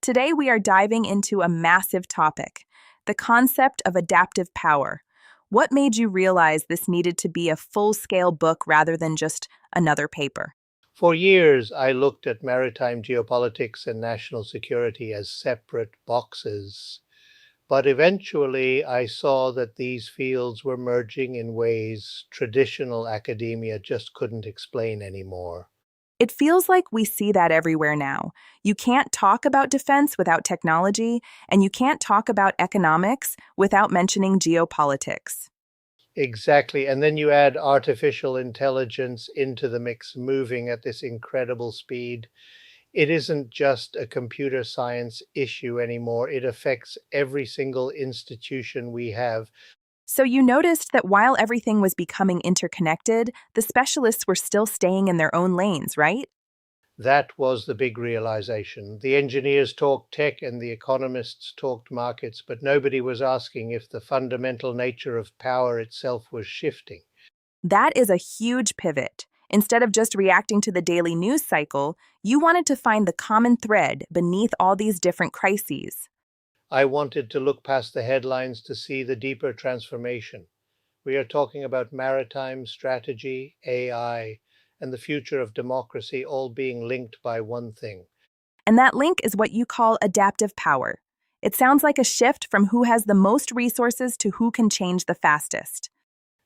Today we are diving into a massive topic, the concept of adaptive power. What made you realize this needed to be a full-scale book rather than just another paper? For years, I looked at maritime geopolitics and national security as separate boxes, but eventually I saw that these fields were merging in ways traditional academia just couldn't explain anymore. It feels like we see that everywhere now. You can't talk about defense without technology, and you can't talk about economics without mentioning geopolitics. Exactly. And then you add artificial intelligence into the mix, moving at this incredible speed. It isn't just a computer science issue anymore. It affects every single institution we have. So you noticed that while everything was becoming interconnected, the specialists were still staying in their own lanes, right? That was the big realization. The engineers talked tech and the economists talked markets, but nobody was asking if the fundamental nature of power itself was shifting. That is a huge pivot. Instead of just reacting to the daily news cycle, you wanted to find the common thread beneath all these different crises. I wanted to look past the headlines to see the deeper transformation. We are talking about maritime strategy, AI, and the future of democracy all being linked by one thing. And that link is what you call adaptive power. It sounds like a shift from who has the most resources to who can change the fastest.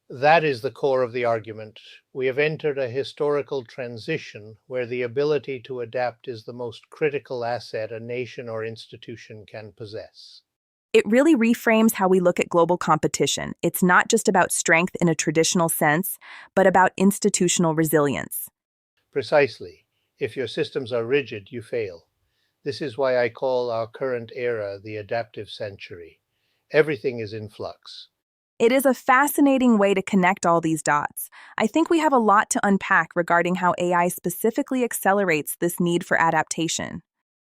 That is the core of the argument. We have entered a historical transition where the ability to adapt is the most critical asset a nation or institution can possess. It really reframes how we look at global competition. It's not just about strength in a traditional sense, but about institutional resilience. Precisely. If your systems are rigid, you fail. This is why I call our current era the adaptive century. Everything is in flux. It is a fascinating way to connect all these dots. I think we have a lot to unpack regarding how AI specifically accelerates this need for adaptation.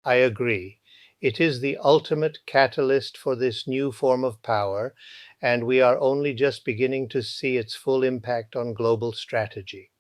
I agree. It is the ultimate catalyst for this new form of power, and we are only just beginning to see its full impact on global strategy.